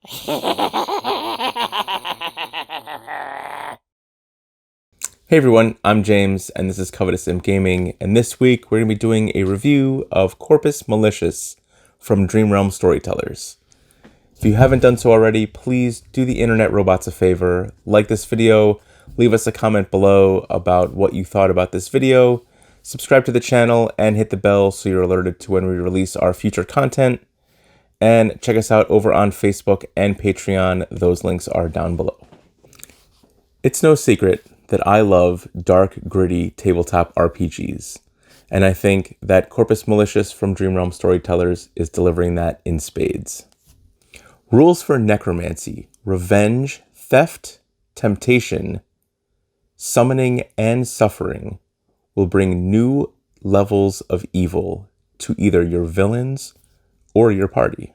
Hey everyone, I'm James, and this is Covetous Imp Gaming, and this week we're going to be doing a review of Corpus Malicious from Dreamrealm Storytellers. If you haven't done so already, please do the internet robots a favor, like this video, leave us a comment below about what you thought about this video, subscribe to the channel, and hit the bell so you're alerted to when we release our future content, and check us out over on Facebook and Patreon. Those links are down below. It's no secret that I love dark, gritty tabletop RPGs, and I think that Corpus Malicious from Dreamrealm Storytellers is delivering that in spades. Rules for necromancy, revenge, theft, temptation, summoning, and suffering will bring new levels of evil to either your villains or your party.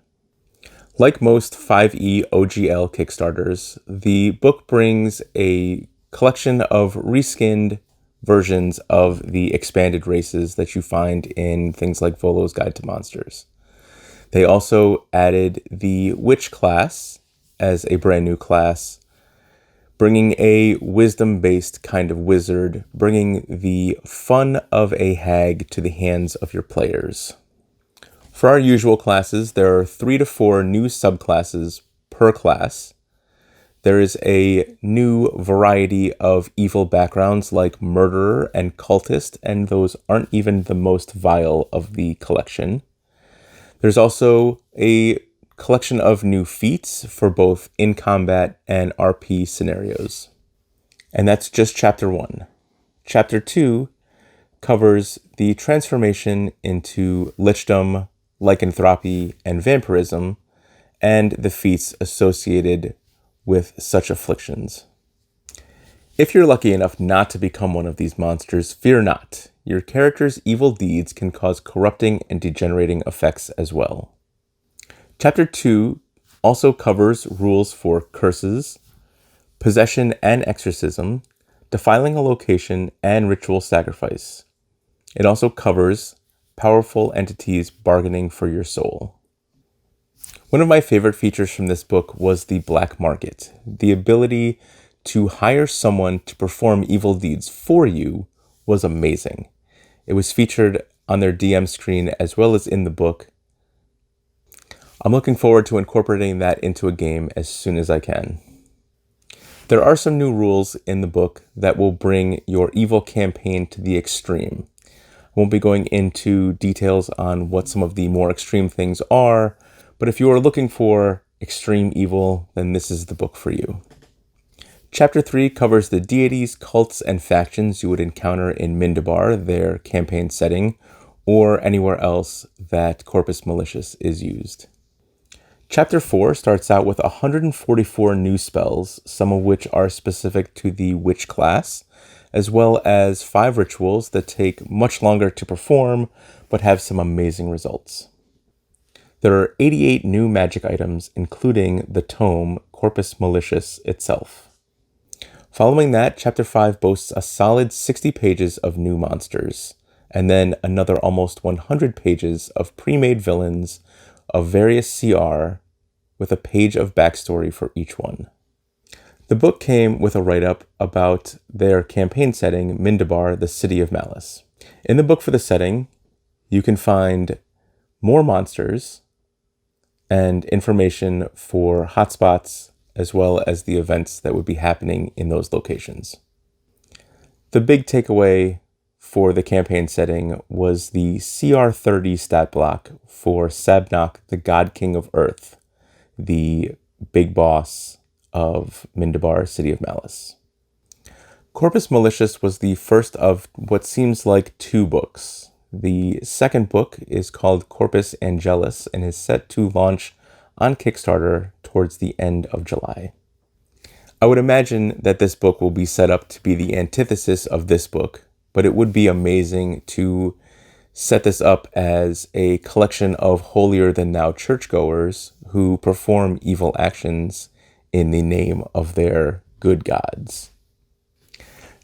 Like most 5e OGL Kickstarters, the book brings a collection of reskinned versions of the expanded races that you find in things like Volo's Guide to Monsters. They also added the Witch class as a brand new class, bringing a wisdom-based kind of wizard, bringing the fun of a hag to the hands of your players. For our usual classes, there are 3 to 4 new subclasses per class. There is a new variety of evil backgrounds like murderer and cultist, and those aren't even the most vile of the collection. There's also a collection of new feats for both in combat and RP scenarios. And that's just Chapter 1. Chapter 2 covers the transformation into lichdom, lycanthropy, and vampirism, and the feats associated with such afflictions. If you're lucky enough not to become one of these monsters, fear not. Your character's evil deeds can cause corrupting and degenerating effects as well. Chapter 2 also covers rules for curses, possession and exorcism, defiling a location, and ritual sacrifice. It also covers powerful entities bargaining for your soul. One of my favorite features from this book was the black market. The ability to hire someone to perform evil deeds for you was amazing. It was featured on their DM screen as well as in the book. I'm looking forward to incorporating that into a game as soon as I can. There are some new rules in the book that will bring your evil campaign to the extreme. I won't be going into details on what some of the more extreme things are, but if you are looking for extreme evil, then this is the book for you. Chapter 3 covers the deities, cults, and factions you would encounter in Mindabar, their campaign setting, or anywhere else that Corpus Malicious is used. Chapter 4 starts out with 144 new spells, some of which are specific to the Witch class, as well as 5 rituals that take much longer to perform, but have some amazing results. There are 88 new magic items, including the tome Corpus Malicious itself. Following that, Chapter 5 boasts a solid 60 pages of new monsters, and then another almost 100 pages of pre-made villains of various CR with a page of backstory for each one. The book came with a write-up about their campaign setting, Mindabar, the City of Malice. In the book for the setting, you can find more monsters and information for hotspots, as well as the events that would be happening in those locations. The big takeaway for the campaign setting was the CR30 stat block for Sabnok, the God King of Earth, the big boss of Mindabar, City of Malice. Corpus Malicious was the first of what seems like 2 books. The second book is called Corpus Angelus and is set to launch on Kickstarter towards the end of July. I would imagine that this book will be set up to be the antithesis of this book, but it would be amazing to set this up as a collection of holier-than-thou churchgoers who perform evil actions in the name of their good gods.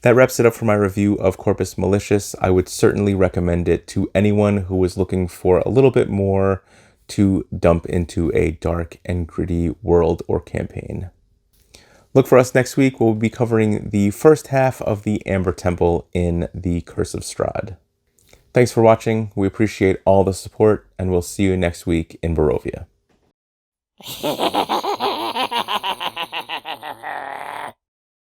That wraps it up for my review of Corpus Malicious. I would certainly recommend it to anyone who is looking for a little bit more to dump into a dark and gritty world or campaign. Look for us next week. We'll be covering the first half of the Amber Temple in the Curse of Strahd. Thanks for watching. We appreciate all the support, and we'll see you next week in Barovia.